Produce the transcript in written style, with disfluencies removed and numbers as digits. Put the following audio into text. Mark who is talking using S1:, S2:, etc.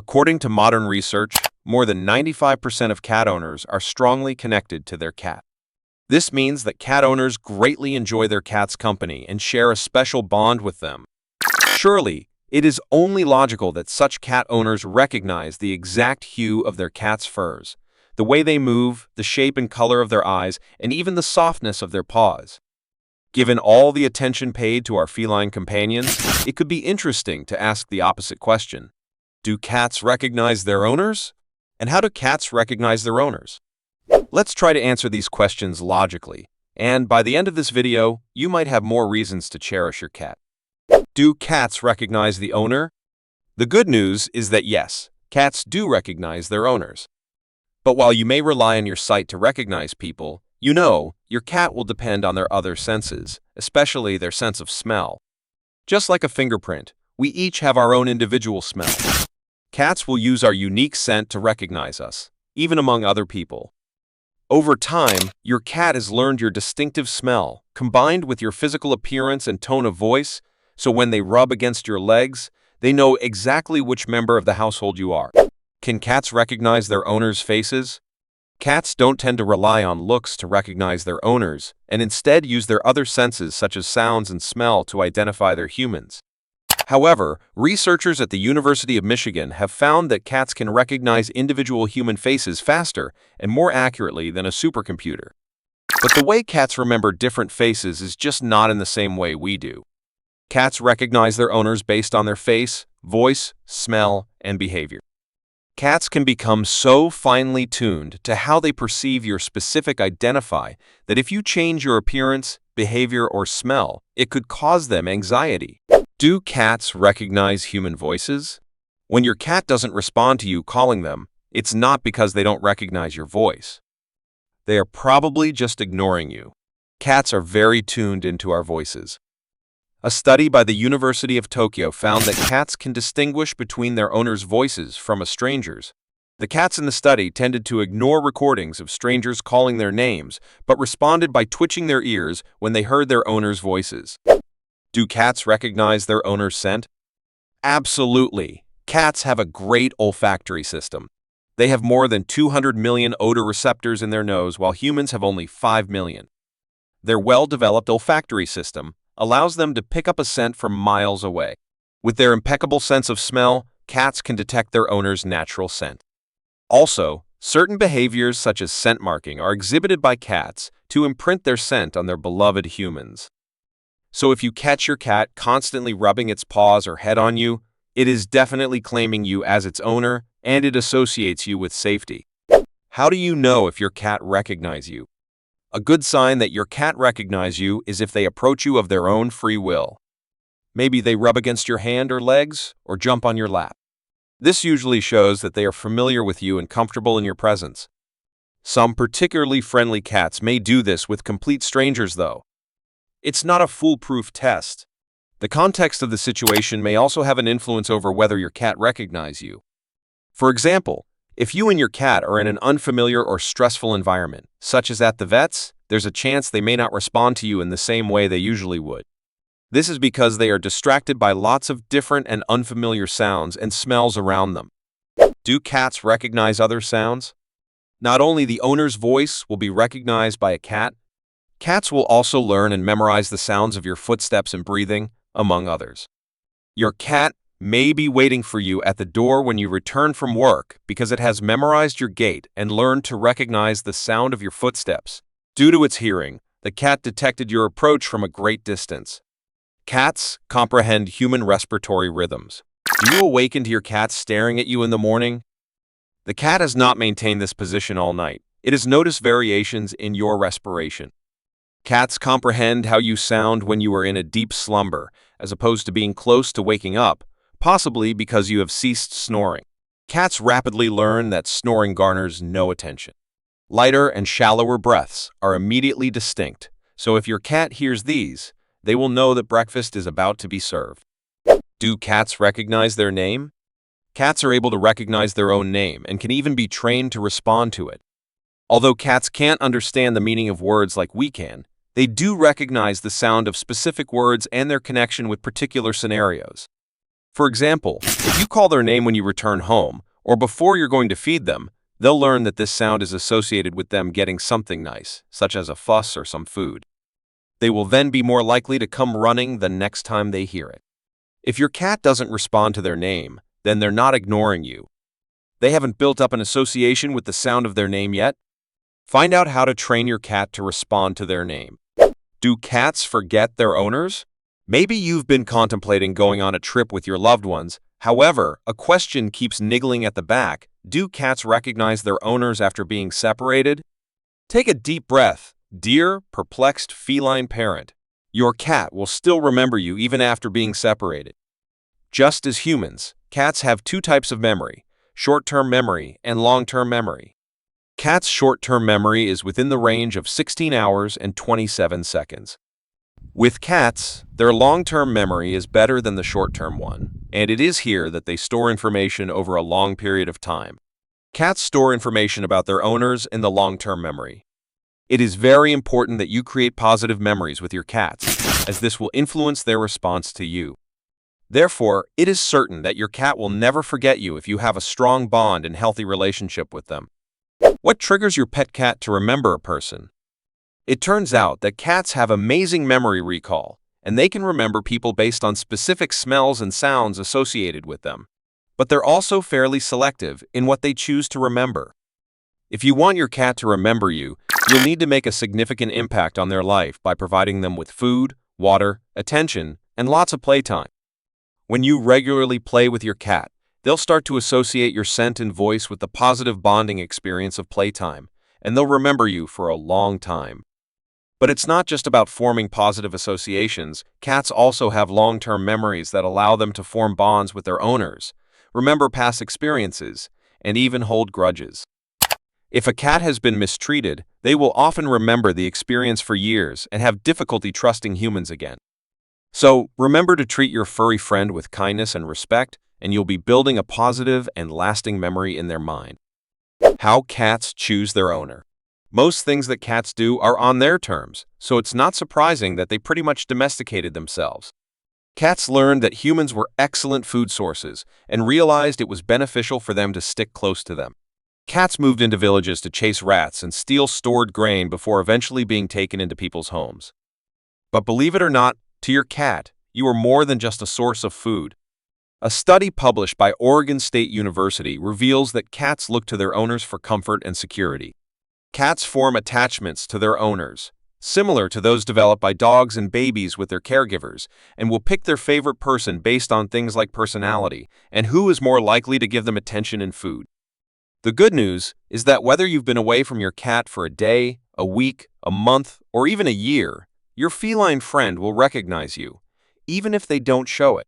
S1: According to modern research, more than 95% of cat owners are strongly connected to their cat. This means that cat owners greatly enjoy their cat's company and share a special bond with them. Surely, it is only logical that such cat owners recognize the exact hue of their cat's furs, the way they move, the shape and color of their eyes, and even the softness of their paws. Given all the attention paid to our feline companions, it could be interesting to ask the opposite question. Do cats recognize their owners? And how do cats recognize their owners? Let's try to answer these questions logically, and by the end of this video, you might have more reasons to cherish your cat. Do cats recognize the owner? The good news is that yes, cats do recognize their owners. But while you may rely on your sight to recognize people, you know your cat will depend on their other senses, especially their sense of smell. Just like a fingerprint, we each have our own individual smell. Cats will use our unique scent to recognize us, even among other people. Over time, your cat has learned your distinctive smell, combined with your physical appearance and tone of voice, so when they rub against your legs, they know exactly which member of the household you are. Can cats recognize their owners' faces? Cats don't tend to rely on looks to recognize their owners, and instead use their other senses such as sounds and smell to identify their humans. However, researchers at the University of Michigan have found that cats can recognize individual human faces faster and more accurately than a supercomputer. But the way cats remember different faces is just not in the same way we do. Cats recognize their owners based on their face, voice, smell, and behavior. Cats can become so finely tuned to how they perceive your specific identity that if you change your appearance, behavior, or smell, it could cause them anxiety. Do cats recognize human voices? When your cat doesn't respond to you calling them, it's not because they don't recognize your voice. They are probably just ignoring you. Cats are very tuned into our voices. A study by the University of Tokyo found that cats can distinguish between their owners' voices from a stranger's. The cats in the study tended to ignore recordings of strangers calling their names, but responded by twitching their ears when they heard their owners' voices. Do cats recognize their owner's scent? Absolutely. Cats have a great olfactory system. They have more than 200 million odor receptors in their nose, while humans have only 5 million. Their well-developed olfactory system allows them to pick up a scent from miles away. With their impeccable sense of smell, cats can detect their owner's natural scent. Also, certain behaviors such as scent marking are exhibited by cats to imprint their scent on their beloved humans. So if you catch your cat constantly rubbing its paws or head on you, it is definitely claiming you as its owner, and it associates you with safety. How do you know if your cat recognizes you? A good sign that your cat recognizes you is if they approach you of their own free will. Maybe they rub against your hand or legs, or jump on your lap. This usually shows that they are familiar with you and comfortable in your presence. Some particularly friendly cats may do this with complete strangers, though. It's not a foolproof test. The context of the situation may also have an influence over whether your cat recognizes you. For example, if you and your cat are in an unfamiliar or stressful environment, such as at the vet's, there's a chance they may not respond to you in the same way they usually would. This is because they are distracted by lots of different and unfamiliar sounds and smells around them. Do cats recognize other sounds? Not only the owner's voice will be recognized by a cat, cats will also learn and memorize the sounds of your footsteps and breathing, among others. Your cat may be waiting for you at the door when you return from work because it has memorized your gait and learned to recognize the sound of your footsteps. Due to its hearing, the cat detected your approach from a great distance. Cats comprehend human respiratory rhythms. Do you awaken to your cat staring at you in the morning? The cat has not maintained this position all night. It has noticed variations in your respiration. Cats comprehend how you sound when you are in a deep slumber, as opposed to being close to waking up, possibly because you have ceased snoring. Cats rapidly learn that snoring garners no attention. Lighter and shallower breaths are immediately distinct, so if your cat hears these, they will know that breakfast is about to be served. Do cats recognize their name? Cats are able to recognize their own name and can even be trained to respond to it. Although cats can't understand the meaning of words like we can, they do recognize the sound of specific words and their connection with particular scenarios. For example, if you call their name when you return home, or before you're going to feed them, they'll learn that this sound is associated with them getting something nice, such as a fuss or some food. They will then be more likely to come running the next time they hear it. If your cat doesn't respond to their name, then they're not ignoring you. They haven't built up an association with the sound of their name yet. Find out how to train your cat to respond to their name. Do cats forget their owners? Maybe you've been contemplating going on a trip with your loved ones. However, a question keeps niggling at the back. Do cats recognize their owners after being separated? Take a deep breath, dear, perplexed feline parent. Your cat will still remember you even after being separated. Just as humans, cats have two types of memory: short-term memory and long-term memory. Cats' short-term memory is within the range of 16 hours and 27 seconds. With cats, their long-term memory is better than the short-term one, and it is here that they store information over a long period of time. Cats store information about their owners in the long-term memory. It is very important that you create positive memories with your cats, as this will influence their response to you. Therefore, it is certain that your cat will never forget you if you have a strong bond and healthy relationship with them. What triggers your pet cat to remember a person? It turns out that cats have amazing memory recall, and they can remember people based on specific smells and sounds associated with them. But they're also fairly selective in what they choose to remember. If you want your cat to remember you, you'll need to make a significant impact on their life by providing them with food, water, attention, and lots of playtime. When you regularly play with your cat, they'll start to associate your scent and voice with the positive bonding experience of playtime, and they'll remember you for a long time. But it's not just about forming positive associations. Cats also have long-term memories that allow them to form bonds with their owners, remember past experiences, and even hold grudges. If a cat has been mistreated, they will often remember the experience for years and have difficulty trusting humans again. So, remember to treat your furry friend with kindness and respect, and you'll be building a positive and lasting memory in their mind. How cats choose their owner. Most things that cats do are on their terms, so it's not surprising that they pretty much domesticated themselves. Cats learned that humans were excellent food sources and realized it was beneficial for them to stick close to them. Cats moved into villages to chase rats and steal stored grain before eventually being taken into people's homes. But believe it or not, to your cat, you are more than just a source of food. A study published by Oregon State University reveals that cats look to their owners for comfort and security. Cats form attachments to their owners, similar to those developed by dogs and babies with their caregivers, and will pick their favorite person based on things like personality and who is more likely to give them attention and food. The good news is that whether you've been away from your cat for a day, a week, a month, or even a year, your feline friend will recognize you, even if they don't show it.